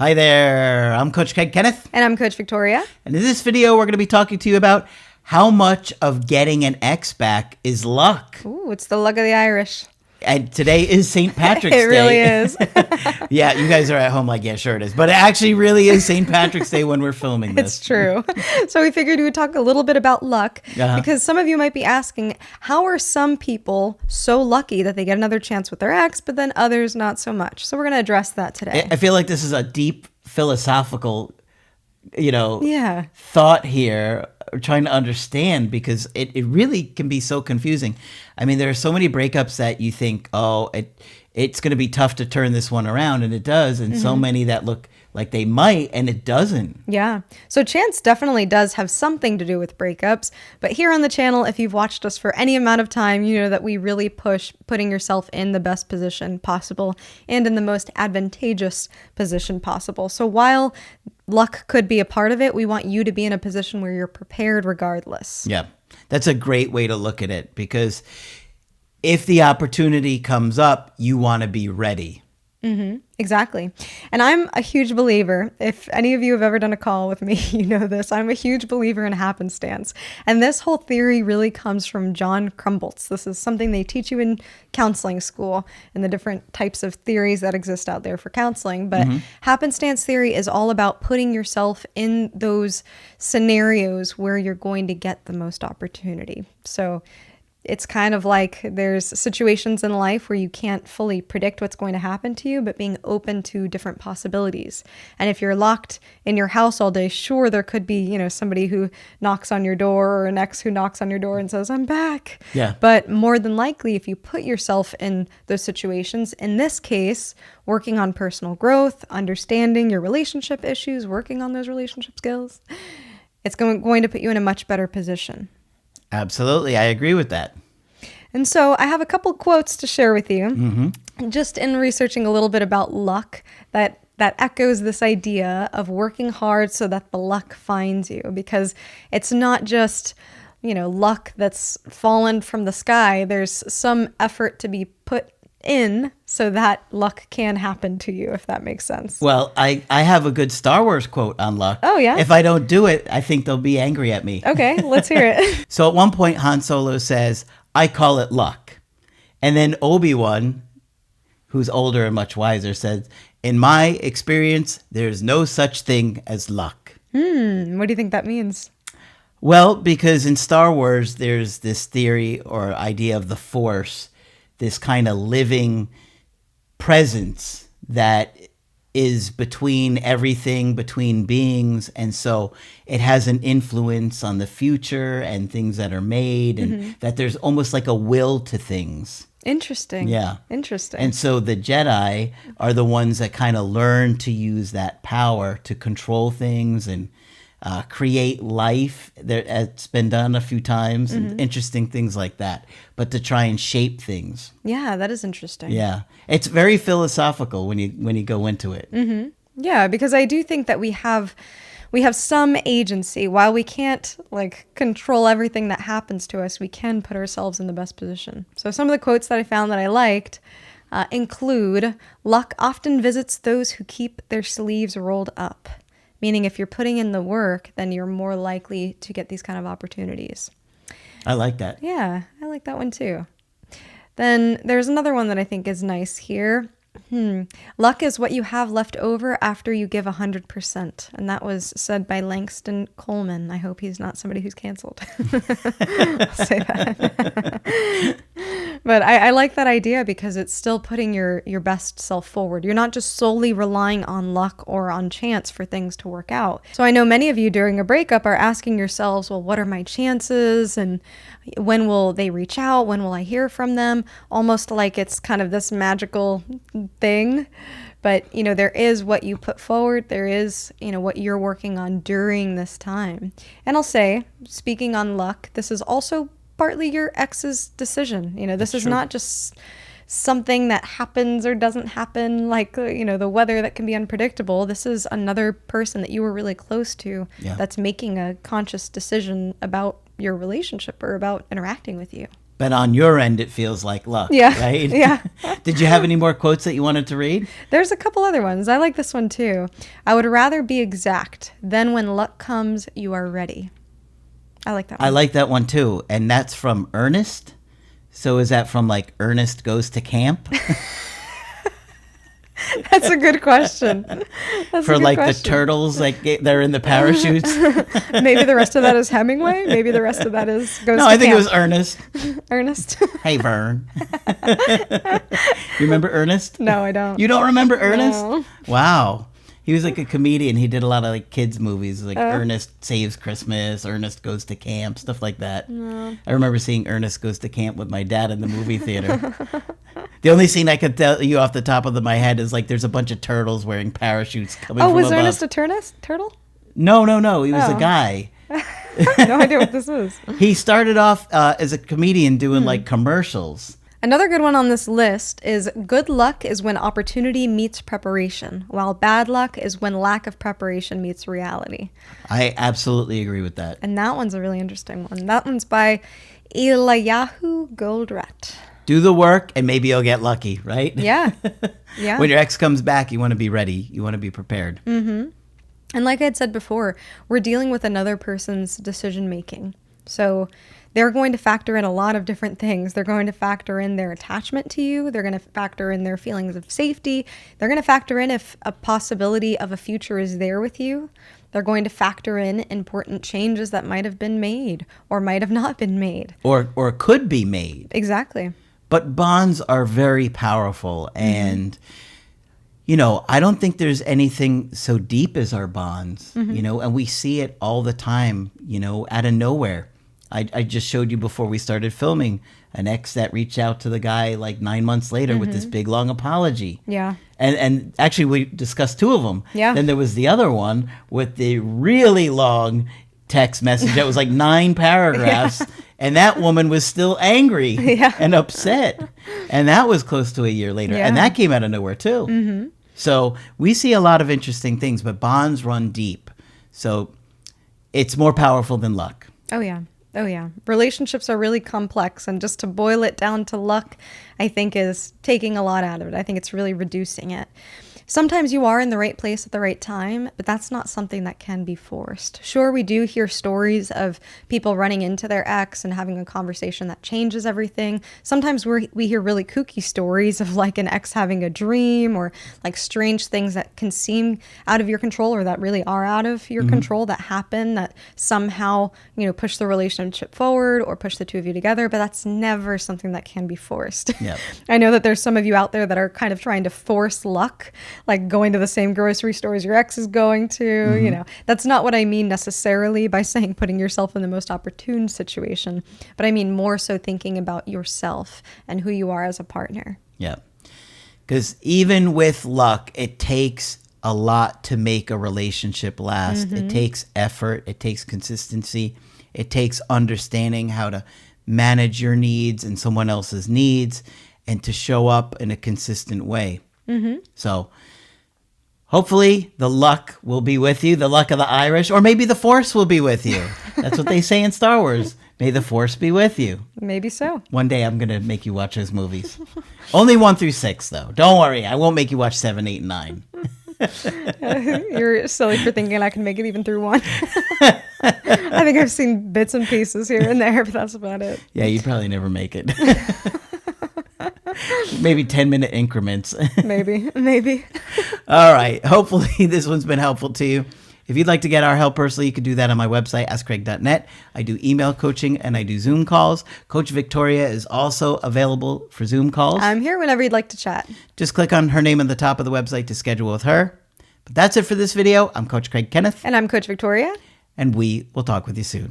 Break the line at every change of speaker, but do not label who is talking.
Hi there, I'm Coach Kenneth.
And I'm Coach Victoria.
And in this video, we're going to be talking to you about how much of getting an ex back is luck.
Ooh, it's the luck of the Irish.
And today is St. Patrick's Day.
It really is.
Yeah, you guys are at home like, yeah, sure it is. But it actually really is St. Patrick's Day when we're filming this.
It's true. So we figured we would talk a little bit about luck because some of you might be asking, how are some people so lucky that they get another chance with their ex, but then others not so much? So we're going to address that today.
I feel like this is a deep philosophical, thought here, trying to understand, because it really can be so confusing. I mean, there are so many breakups that you think, it's going to be tough to turn this one around, and it does, and so many that look like they might, and it doesn't.
Yeah. So chance definitely does have something to do with breakups. But here on the channel, if you've watched us for any amount of time, you know that we really push putting yourself in the best position possible and in the most advantageous position possible. So while luck could be a part of it, we want you to be in a position where you're prepared regardless.
Yeah. That's a great way to look at it, because if the opportunity comes up, you want to be ready.
Exactly. And I'm a huge believer, if any of you have ever done a call with me, you know this, I'm a huge believer in happenstance. And this whole theory really comes from John Crumboltz. This is something they teach you in counseling school and the different types of theories that exist out there for counseling. But happenstance theory is all about putting yourself in those scenarios where you're going to get the most opportunity. So it's kind of like there's situations in life where you can't fully predict what's going to happen to you, but being open to different possibilities. And if you're locked in your house all day, sure, there could be, somebody who knocks on your door or an ex who knocks on your door and says, I'm back.
Yeah.
But more than likely, if you put yourself in those situations, in this case, working on personal growth, understanding your relationship issues, working on those relationship skills, it's going to put you in a much better position.
Absolutely. I agree with that.
And so I have a couple quotes to share with you. Just in researching a little bit about luck, that echoes this idea of working hard so that the luck finds you, because it's not just, luck that's fallen from the sky. There's some effort to be put in so that luck can happen to you, if that makes sense.
Well, I have a good Star Wars quote on luck.
Oh, yeah?
If I don't do it, I think they'll be angry at me.
Okay, let's hear it.
So at one point, Han Solo says, I call it luck. And then Obi-Wan, who's older and much wiser, says, in my experience, there's no such thing as luck.
What do you think that means?
Well, because in Star Wars, there's this theory or idea of the Force, this kind of living presence that is between everything, between beings. And so it has an influence on the future and things that are made, and that there's almost like a will to things.
Interesting.
Yeah.
Interesting.
And so the Jedi are the ones that kind of learn to use that power to control things and create life. It's been done a few times, and interesting things like that, but to try and shape things.
Yeah, that is interesting.
Yeah. It's very philosophical when you go into it.
Yeah, because I do think that we have some agency. While we can't control everything that happens to us, we can put ourselves in the best position. So some of the quotes that I found that I liked include, luck often visits those who keep their sleeves rolled up. Meaning if you're putting in the work, then you're more likely to get these kind of opportunities.
I like that.
Yeah, I like that one too. Then there's another one that I think is nice here. Luck is what you have left over after you give 100%. And that was said by Langston Coleman. I hope he's not somebody who's canceled. I'll say that. But I like that idea because it's still putting your best self forward. You're not just solely relying on luck or on chance for things to work out. So I know many of you during a breakup are asking yourselves, well, what are my chances? And when will they reach out? When will I hear from them? Almost like it's kind of this magical thing. But, there is what you put forward. There is, what you're working on during this time. And I'll say, speaking on luck, this is also partly your ex's decision. This is not just something that happens or doesn't happen, like, the weather that can be unpredictable. This is another person that you were really close to that's making a conscious decision about your relationship or about interacting with you.
But on your end, it feels like luck,
Yeah.
right?
Yeah.
Did you have any more quotes that you wanted to read?
There's a couple other ones. I like this one too. I would rather be exact. Then when luck comes, you are ready. I like that one.
I like that one too. And that's from Ernest. So is that from like Ernest Goes to Camp?
That's a good question. That's
For
a good
like
question.
the turtles, like they're in the parachutes?
Maybe the rest of that is Hemingway. Maybe the rest of that is Goes
No,
to
I think
Camp.
it was Ernest.
Ernest.
Hey, Vern. You remember Ernest?
No, I don't.
You don't remember Ernest?
No.
Wow. He was like a comedian. He did a lot of like kids movies, like Ernest Saves Christmas, Ernest Goes to Camp, stuff like that.
No.
I remember seeing Ernest Goes to Camp with my dad in the movie theater. The only scene I could tell you off the top of my head is like there's a bunch of turtles wearing parachutes coming from
Was
above.
Ernest a turtle?
No. He was
Oh.
a guy.
I have no idea what this is.
He started off as a comedian doing like commercials.
Another good one on this list is good luck is when opportunity meets preparation, while bad luck is when lack of preparation meets reality.
I absolutely agree with that.
And that one's a really interesting one. That one's by Eliyahu Goldratt.
Do the work and maybe you'll get lucky, right?
Yeah. Yeah.
When your ex comes back, you want to be ready. You want to be prepared.
And like I had said before, we're dealing with another person's decision making. So they're going to factor in a lot of different things. They're going to factor in their attachment to you. They're going to factor in their feelings of safety. They're going to factor in if a possibility of a future is there with you. They're going to factor in important changes that might have been made or might have not been made.
Or could be made.
Exactly.
But bonds are very powerful. And, you know, I don't think there's anything so deep as our bonds, you know, and we see it all the time, you know, out of nowhere. I just showed you before we started filming an ex that reached out to the guy like 9 months later with this big long apology.
Yeah.
And actually we discussed two of them.
Yeah.
Then there was the other one with the really long text message that was like 9 paragraphs. And that woman was still angry and upset. And that was close to a year later.
Yeah.
And that came out of nowhere too. So we see a lot of interesting things, but bonds run deep. So it's more powerful than luck.
Oh, yeah. Oh, yeah. Relationships are really complex. And just to boil it down to luck, I think is taking a lot out of it. I think it's really reducing it. Sometimes you are in the right place at the right time, but that's not something that can be forced. Sure, we do hear stories of people running into their ex and having a conversation that changes everything. Sometimes we hear really kooky stories of like an ex having a dream or like strange things that can seem out of your control or that really are out of your control that happen that somehow, you know, push the relationship forward or push the two of you together, but that's never something that can be forced.
Yep.
I know that there's some of you out there that are kind of trying to force luck, like going to the same grocery store as your ex is going to, you know. That's not what I mean necessarily by saying putting yourself in the most opportune situation, but I mean more so thinking about yourself and who you are as a partner.
Yeah. Because even with luck, it takes a lot to make a relationship last. It takes effort. It takes consistency. It takes understanding how to manage your needs and someone else's needs and to show up in a consistent way. So hopefully the luck will be with you, the luck of the Irish, or maybe the force will be with you. That's what they say in Star Wars. May the force be with you.
Maybe so.
One day I'm going to make you watch those movies. Only 1 through 6, though. Don't worry. I won't make you watch 7, 8, and 9.
You're silly for thinking I can make it even through 1. I think I've seen bits and pieces here and there, but that's about it.
Yeah, you'd probably never make it. Maybe 10-minute increments.
Maybe.
All right. Hopefully this one's been helpful to you. If you'd like to get our help personally, you can do that on my website, askcraig.net. I do email coaching and I do Zoom calls. Coach Victoria is also available for Zoom calls.
I'm here whenever you'd like to chat.
Just click on her name at the top of the website to schedule with her. But that's it for this video. I'm Coach Craig Kenneth.
And I'm Coach Victoria.
And we will talk with you soon.